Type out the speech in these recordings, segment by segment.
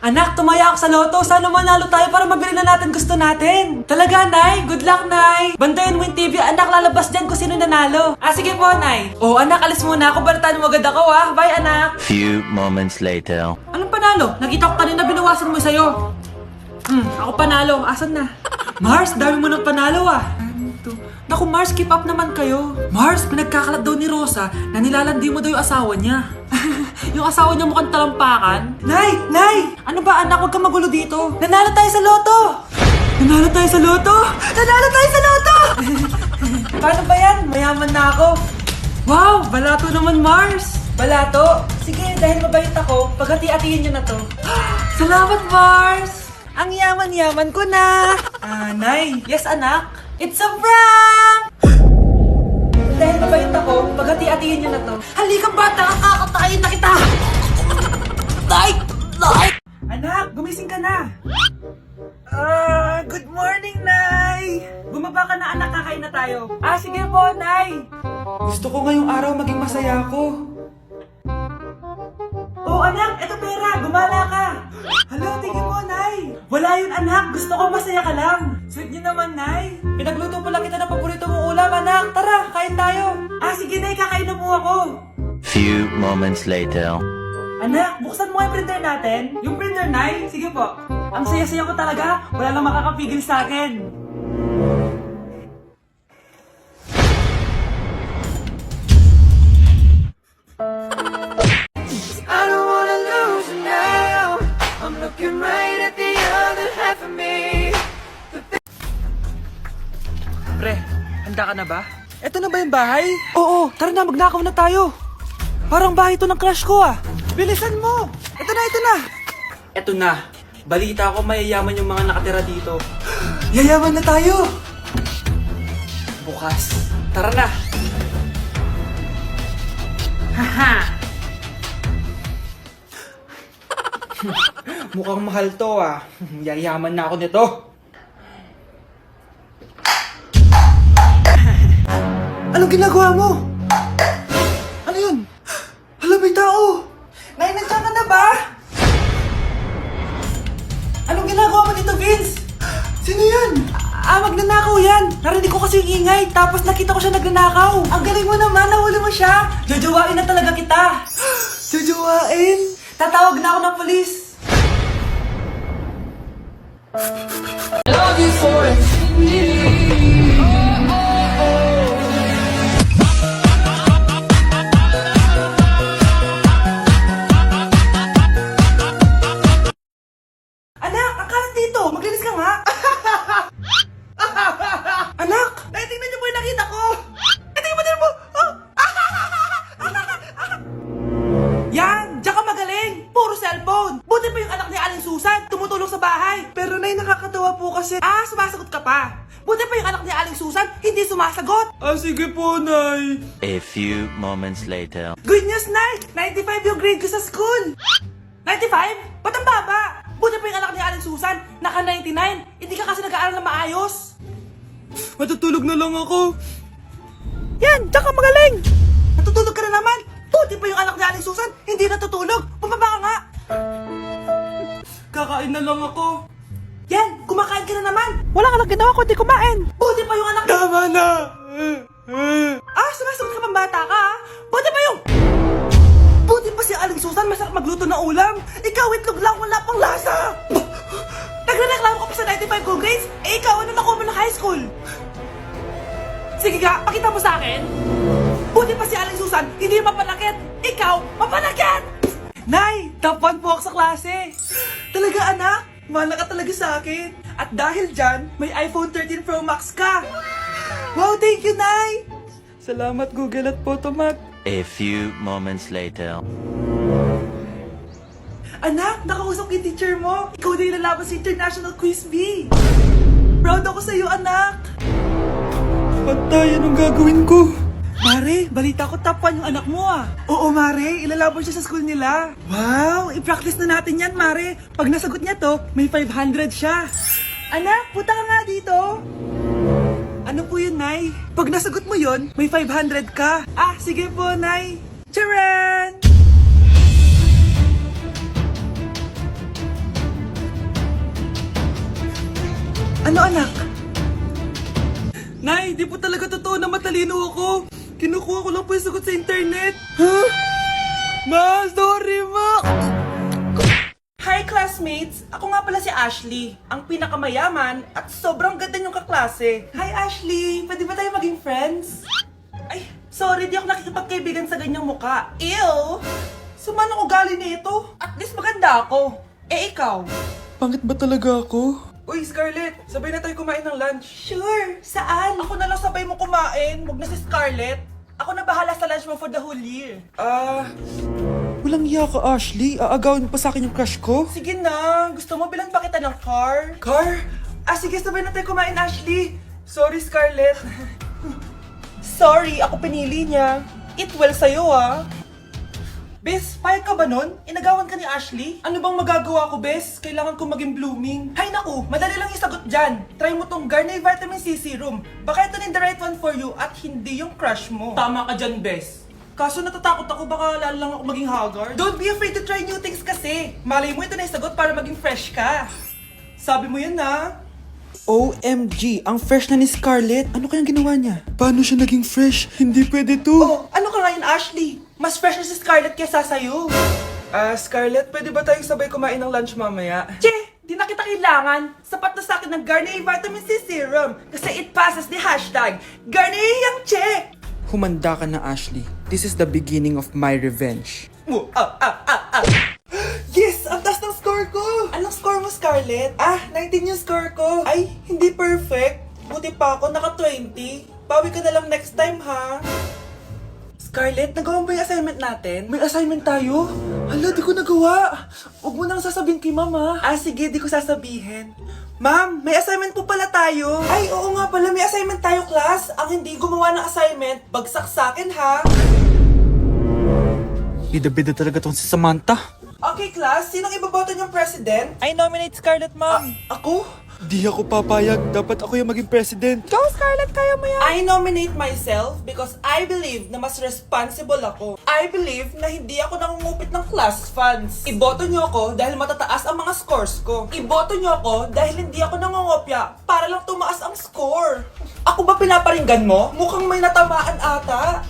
Anak, tumaya ako sa loto. Sana manalo tayo para mabili na natin gusto natin. Talaga, Nay? Good luck, Nay. Bantayan mo yung TV, anak. Lalabas dyan kung sino nanalo. Sige po, Nay. Anak, alis muna ako. Balitaan mo agad ako, ha? Bye, anak. Few moments later. Anong panalo? Nakita ko kanina binawasan mo sa'yo. Ako panalo. Asan na? Mars, dami mo ng panalo, Naku, Mars, keep up naman kayo. Mars, pinagkakalat daw ni Rosa na nilalandi mo daw yung asawa niya. Yung asawa niya mukhang talampakan. Nay! Nay! Ano ba, anak? Huwag kang magulo dito. Nanalo tayo sa loto! Nanalo tayo sa loto! Nanalo tayo sa loto! Paano ba yan? Mayaman na ako. Wow! Balato naman, Mars! Balato? Sige, dahil mabait ako, paghati-hatiin niyo na to. Salamat, Mars! Ang yaman-yaman ko na! Nay! Yes, anak? It's a prank! Dahil mabait ako, paghati-hatiin niyo na to. Halika, bata! Kakatayin na kita! Nay! Nay! Anak, gumising ka na! Good morning, Nay! Bumaba ka na, anak, kakain na tayo. Sige po, Nay! Gusto ko ngayong araw maging masaya ako. Anak, eto pera, gumala ka! Hala, tingin mo, Nay! Wala yun, anak, gusto ko masaya ka lang. Sweet niyo naman, Nay. Pinagluto pala kita ng paborito mong ulam, anak. Tara, kain tayo. Sige, Nay, kakain na po ako. Few moments later. Anak, buksan mo yung printer natin. Yung printer, Nay? Sige po. Ang saya-saya ko talaga. Wala lang makakapigil sa akin. I don't wanna lose you now. I'm looking right at the other half of me. Pre, handa ka na ba? Eto na ba yung bahay? Oo, tara na, magnakaw na tayo. Parang bahay to ng crush ko Bilisan mo! Ito na, ito na! Ito na. Balita ko mayayaman yung mga nakatira dito. Yayaman na tayo! Bukas. Tara na! Haha! Mukhang mahal to Yayaman na ako nito. Anong ginagawa mo? Ano yun? Hala, may tao! Nay, nandiyan ka na ba? Anong ginagawa mo dito, Vince? Sino yan? Magnanakaw yan. Narinig ko kasi yung ingay, tapos nakita ko siya nagnanakaw. Ang galing mo naman, nahuli mo siya. Jojowain na talaga kita. Jojowain? Tatawag na ako ng polis. Love you for infinity. Anak, ang kalat dito. Maglinis ka nga. Anak, tingnan niyo po yung nakita ko. Tingnan mo din po. Yan, diyan ka magaling. Puro cellphone. Buti pa yung anak ni Aling Susan, tumutulong sa bahay. Pero Nay, nakakatawa po kasi. Sumasagot ka pa. Buti pa yung anak ni Aling Susan, hindi sumasagot. Sige po, Nay. A few moments later. Good news, Nay. 95 yung grade ko sa school. 95? Ba't ang baba? Buti pa yung anak ni Aling Susan, naka 99. Hindi ka kasi nag-aaral na maayos. Matutulog na lang ako. Yan, diyan ka magaling. Natutulog ka na naman. Buti pa yung anak ni Aling Susan, hindi natutulog. Bumaba ka nga. Kakain na lang ako. Yan, kumakain ka na naman. Wala ka lang ginawa kundi kumain. Buti pa yung anak... Tama na. Sumasagot ka pang bata ka Buti pa yung... Buti pa si Aling Susan, masarap magluto ng ulam. Ikaw, itlog lang, wala pang lasa. Nagre-reklamo ka pa sa 95 good grades? Ikaw, ano nakuha mo ng high school? Sige ka, pakita mo sa akin. Buti pa si Aling Susan, hindi mapanakit. Ikaw, mapanakit! Nay, top 1 po ako sa klase. Talaga, anak? Mahal ka talaga sa akin. At dahil dyan, may iPhone 13 Pro Max ka. Wow, thank you, Nay. Salamat, Google at Photomat. A few moments later. Anak, nakausap yung teacher mo. Ikaw na yung lalaban sa International Quiz Bee. Proud ako sa'yo, anak. Patay, anong gagawin ko? Mare, balita ko top 1 yung anak mo Oo, Mare, ilalaban siya sa school nila. Wow, i-practice na natin yan, Mare. Pag nasagot niya to, may 500 siya. Anak, punta ka nga dito. Ano po yun, Nay? Pag nasagot mo yun, may 500 ka. Sige po, Nay. Charan! Ano anak? Nay, di po talaga totoo na matalino ako. Kinukuha ko lang po yung sagot sa internet. Ha? Ma, sorry ma! Hi classmates! Ako nga pala si Ashley, ang pinakamayaman at sobrang ganda niyong kaklase. Hi Ashley! Pwede ba tayo maging friends? Ay, sorry, di ako nakikipagkaibigan sa ganyang muka. Ew! Sumanong ugali nito. At least maganda ako. Eh ikaw? Pangit ba talaga ako? Uy, Scarlett! Sabay na tayo kumain ng lunch. Sure! Saan? Ako na lang sabay mo kumain. Huwag na si Scarlett. Ako na bahala sa lunch mo for the whole year. Walang iya ka, Ashley. Aagawin mo pa sa akin yung crush ko. Sige na. Gusto mo bilan pa kita ng car? Car? Sige, sabay na tayo kumain, Ashley. Sorry, Scarlett. Sorry, ako pinili niya. Eat well sa'yo, Bes, payag ka ba nun? Inagawan ka ni Ashley? Ano bang magagawa ko, Bes? Kailangan ko maging blooming. Hay naku, madali lang isagot dyan. Try mo tong Garnier Vitamin C Serum. Baka ito na the right one for you at hindi yung crush mo. Tama ka dyan, Bes. Kaso natatakot ako, baka lalo lang ako maging haggard. Don't be afraid to try new things kasi. Malay mo ito na isagot para maging fresh ka. Sabi mo yan na. OMG, ang fresh na ni Scarlett. Ano kayang ginawa niya? Paano siya naging fresh? Hindi pwede to. Oh, ano ka ngayon, Ashley? Mas fresh na si Scarlett kesa sa'yo. Scarlett, pwede ba tayong sabay kumain ng lunch mamaya? Che, di na kita kailangan. Sapat na sa akin ng Garnier Vitamin C Serum. Kasi it passes the hashtag Garnier yang Che. Humanda ka na, Ashley. This is the beginning of my revenge. Yes! Ang taas ng score ko! Anong score mo, Scarlett? 19 yung score ko. Ay, hindi perfect. Buti pa ako, naka 20. Bawi ka na lang next time, ha? Scarlett, nagawa mo ba yung assignment natin? May assignment tayo? Hala, di ko nagawa. Huwag mo nang sasabihin kay mama. Sige, di ko sasabihin. Ma'am, may assignment po pala tayo. Ay, oo nga pala, may assignment tayo, class. Ang hindi gumawa ng assignment, bagsak sa akin, ha? Bida-bida talaga tong si Samantha. Okay, class. Sinong iboboto niyong president? I nominate Scarlett, ma'am. Ako? Di ako papayag. Dapat ako yung maging president. Go, Scarlett! Kaya mo yan! I nominate myself because I believe na mas responsible ako. I believe na hindi ako nangungupit ng class funds. Iboto niyo ako dahil matataas ang mga scores ko. Iboto niyo ako dahil hindi ako nangungopya para lang tumaas ang score. Ako ba pinaparinggan mo? Mukhang may natamaan ata.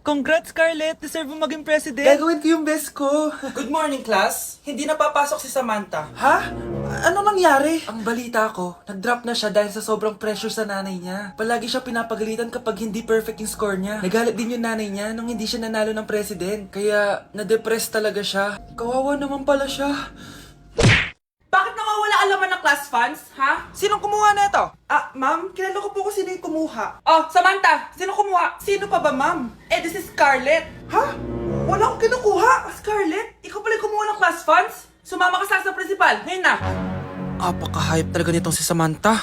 Congrats, Scarlett! Deserve mo maging president. Gagawin ko yung best ko. Good morning, class. Hindi na papasok si Samantha. Ha? Ano nangyari? Ang balita ko, nag-drop na siya dahil sa sobrang pressure sa nanay niya. Palagi siya pinapagalitan kapag hindi perfect yung score niya. Nagalit din yung nanay niya nung hindi siya nanalo ng president. Kaya, na-depress talaga siya. Kawawa naman pala siya. Bakit nawawala alaman ng class funds, ha? Sinong kumuha na ito? Ma'am, kilala ko po kung sino yung kumuha. Oh, Samantha, sino kumuha? Sino pa ba, ma'am? This is Scarlett. Ha? Wala akong kinukuha. Scarlett, ikaw pala yung kumuha ng class funds? Sumama ka sa principal, ngayon na. Apaka-hype talaga nitong si Samantha.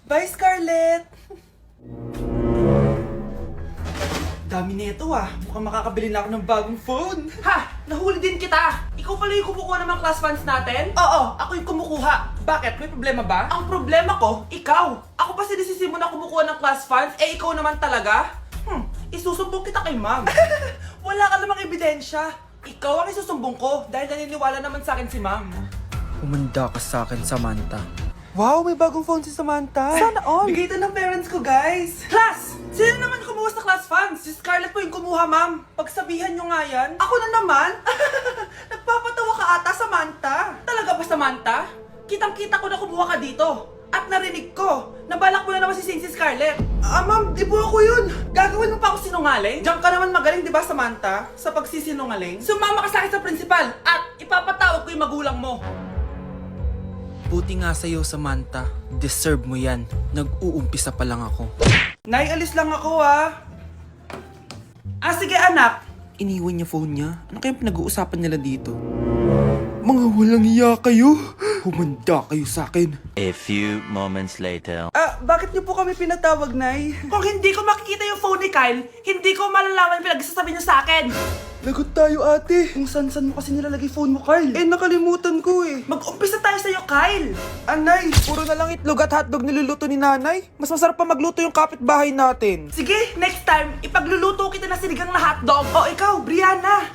Bye, Scarlett. Dami nito Mukhang makakabili na ako ng bagong phone. Ha! Nahuli din kita! Ikaw pala yung kumukuha ng mga class funds natin? Oo, ako yung kumukuha. Bakit? May problema ba? Ang problema ko, ikaw. Ako pa sinisisi mo na kumukuha ng class funds, ikaw naman talaga? Isusumbong kita kay ma'am. Wala ka namang ebidensya. Ikaw ang isusumbong ko dahil naniniwala naman sa akin si ma'am. Umanda ka sa akin, Samantha. Wow, may bagong phone si Samantha. Sana all. Bigay ito ng parents ko, guys. Class! Sino naman kumuha sa class funds? Si Scarlett po yung kumuha, ma'am. Pagsabihan nyo nga yan. Ako na naman? Nagpapatawa ka ata, Samantha. Talaga ba, Samantha? Kitang-kita ko na kumuha ka dito. At narinig ko, nabalak mo na naman si Scarlett. Ma'am, di po ako yun. Gagawin mo pa ako sinungaling? Diyan ka naman magaling, di ba, Samantha? Sa pagsisinungaling? Sumama ka sa akin sa principal at ipapatawag ko yung magulang mo. Buti nga sa'yo, Samantha. Deserve mo yan. Nag-uumpisa pa lang ako. Nay, alis lang ako, sige, anak. Iniwan niya phone niya? Ano kayang pinag-uusapan nila dito? Mga walang iya kayo. Humanda kayo sa akin. A few moments later. Bakit niyo po kami pinatawag, Nay? Kung hindi ko makikita yung phone ni Kyle, hindi ko malalaman pinagsasabi niyo sa akin. Lagot tayo, ate. Kung san-san mo kasi nilalagay phone mo, Kyle. Nakalimutan ko Mag-umpisa tayo sa'yo, Kyle. Anay, puro na lang itlog at hotdog niluluto ni nanay. Mas masarap pa magluto yung kapitbahay natin. Sige, next time, ipagluluto kita na sinigang na hotdog. O ikaw, Brianna.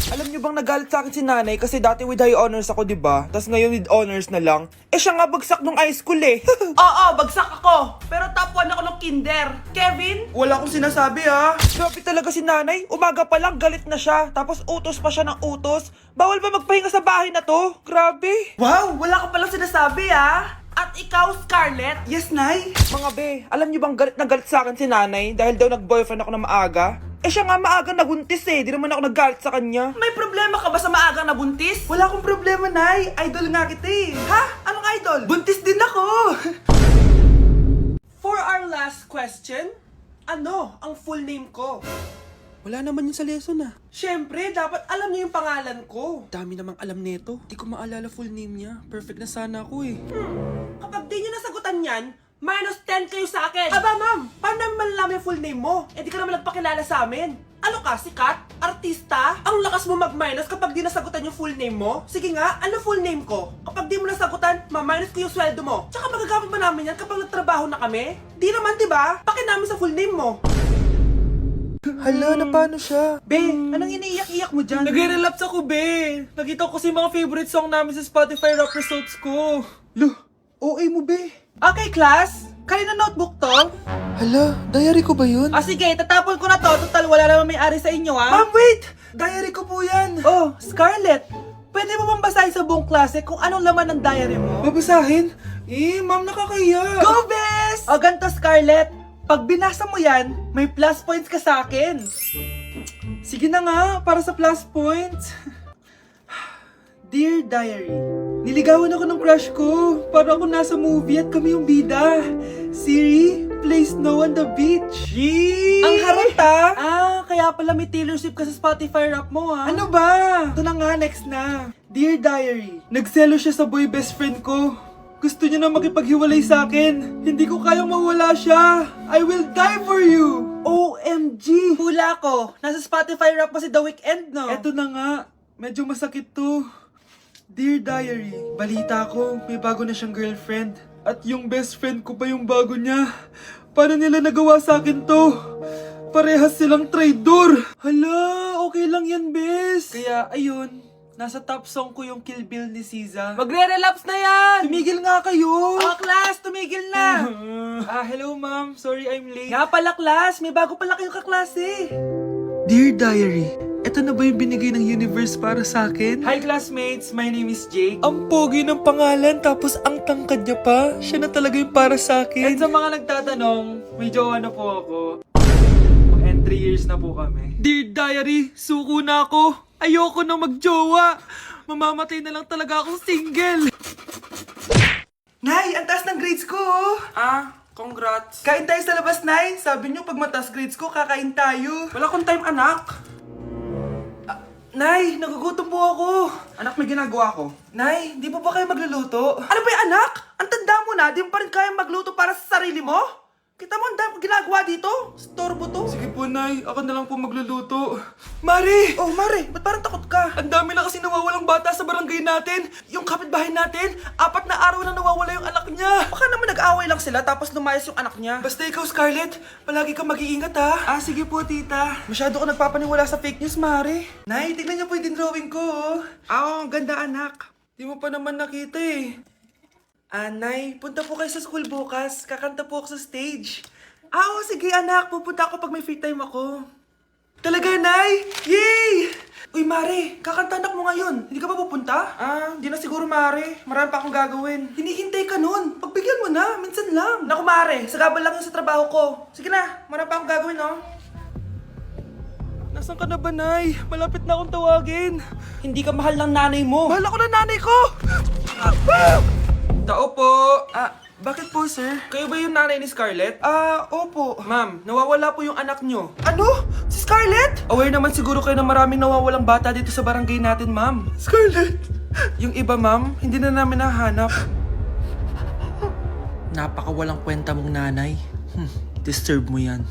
Alam niyo bang nagalit sa akin si nanay kasi dati with high honors ako, di ba? Tapos ngayon with honors na lang. Eh siya nga bagsak nung high school eh. Oo, bagsak ako. Pero top 1 ako ng kinder. Kevin? Wala akong sinasabi ha. Grabe talaga si nanay. Umaga pa lang galit na siya. Tapos utos pa siya ng utos. Bawal ba magpahinga sa bahay na to? Grabe. Wow, wala ka palang sinasabi ah. At ikaw, Scarlett? Yes, nay. Mga be, alam niyo bang galit na galit sa akin si nanay dahil daw nag-boyfriend ako na maaga? Eh siya nga maaga nabuntis eh. Di naman ako naggalit sa kanya. May problema ka ba sa maagang nabuntis? Wala akong problema, nay. Idol nga kita eh. Ha? Anong idol? Buntis din ako. For our last question, ano ang full name ko? Wala naman yun sa lesson ah. Siyempre, dapat alam niyo yung pangalan ko. Dami namang alam nito. Di ko maalala full name niya. Perfect na sana ako eh. Kapag di niyo nasagutan yan, minus 10 kayo sa akin. Aba ma'am, paano namin malalaman yung full name mo? Eh di ka naman nagpakilala sa amin. Ano ka, sikat? Artista? Ang lakas mo mag-minus kapag di nasagutan yung full name mo? Sige nga, ano full name ko? Kapag di mo nasagutan, ma-minus ko yung sweldo mo. Tsaka magagamit ba namin yan kapag nagtrabaho na kami? Di naman, di ba? Paki namin sa full name mo. Hala, na paano siya? Be, anong iniiyak-iyak mo dyan? Nagre-relapse ako, be. Nakita ko kasi mga favorite song namin sa Spotify rap results ko. Lo, OA mo be. Okay, class. Kanina notebook to? Hala, diary ko ba yun? Ah, sige, tatapon ko na to. Total, wala naman may-ari sa inyo, ha? Ma'am, wait! Diary ko po yan. Oh, Scarlett, pwede mo bang basahin sa buong klase kung anong laman ng diary mo? Babasahin? Eh, ma'am, nakakahiya. Go, Bes! O, ganito, Scarlett. Pag binasa mo yan, may plus points ka sa akin. Sige na nga, para sa plus points. Dear Diary, niligawan ako ng crush ko. Para ako nasa movie at kami yung bida. Siri plays Snow on the Beach. Yee! Ang harot, ha? Ah, kaya pala may Taylor Swift ka sa Spotify rap mo, ha? Ano ba? Ito na nga, next na. Dear Diary, nagselo siya sa boy best friend ko. Gusto niya na makipaghiwalay sa akin. Hindi ko kayang mawala siya. I will die for you. OMG! Hula ko. Nasa Spotify rap mo si The Weeknd, no? Eto na nga. Medyo masakit to. Dear Diary, balita ko, may bago na siyang girlfriend. At yung best friend ko pa yung bago niya. Paano nila nagawa sa akin to? Parehas silang traitor. Hala, okay lang yan, bes. Kaya, ayun. Nasa top song ko yung Kill Bill ni SZA. Magre-relapse na yan! Tumigil nga kayo! Oh, class, tumigil na! Hello ma'am. Sorry I'm late. Nga pala, class, may bago pala kayong kaklase. Dear Diary, eto na ba yung binigay ng universe para sa akin? Hi, classmates. My name is Jake. Ang pogi ng pangalan tapos ang tangkad niya pa. Siya na talaga yung para sa And akin. sa mga nagtatanong, may jowa na po ako. And 3 years na po kami. Dear Diary, suko na ako. Ayoko na magjowa. Mamamatay na lang talaga akong single. Nay, ang taas ng grades ko. Congrats. Kain tayo sa labas, Nay. Sabi niyo pag mataas grades ko, kakain tayo. Wala kong time, anak. Nay, nagugutom po ako. Anak, may ginagawa ko. Nay, di po ba kayo magluluto? Ano ba yung anak? Ang tanda mo na, di mo pa rin kaya magluto para sa sarili mo? Kita mo, ang dami kong ginagawa dito. Storbo to. Sige po, Nay. Ako na lang po magluluto. Mari! Oh, Mare, ba't parang takot ka? Ang dami na kasi nawawalang bata sa barangay natin. Yung kapitbahay natin, 4 na araw na nawawala yung anak niya. Baka naman nag-away lang sila tapos lumayas yung anak niya. Basta ikaw, Scarlett, palagi kang mag-iingat ha. Sige po, tita. Masyado ka nagpapaniwala sa fake news, Mari. Nay, tignan niyo po yung drawing ko. Ang ganda, anak. Di mo pa naman nakita eh. Nay, punta po kayo sa school bukas. Kakanta po ako sa stage. Sige, anak. Pupunta ako pag may free time ako. Talaga, Nay? Yay! Uy, Mare, kakanta anak mo ngayon. Hindi ka ba pupunta? Hindi na siguro, Mari. Marami pa akong gagawin. Hinihintay ka nun. Pagbigyan mo na, minsan lang. Naku, Mare, sagabal lang yun sa trabaho ko. Sige na, marami pa akong gagawin, no? Nasaan ka na ba, Nay? Malapit na akong tawagin. Hindi ka mahal ng nanay mo. Mahal ako ng nanay ko! Tao po! Bakit po, sir? Kayo ba yung nanay ni Scarlett? Opo. Ma'am, nawawala po yung anak nyo. Ano? Si Scarlett? Aware naman siguro kayo na maraming nawawalang bata dito sa barangay natin, ma'am. Scarlett! Yung iba, ma'am, hindi na namin nahanap. Napakawalang kwenta mong nanay. Disturb mo yan.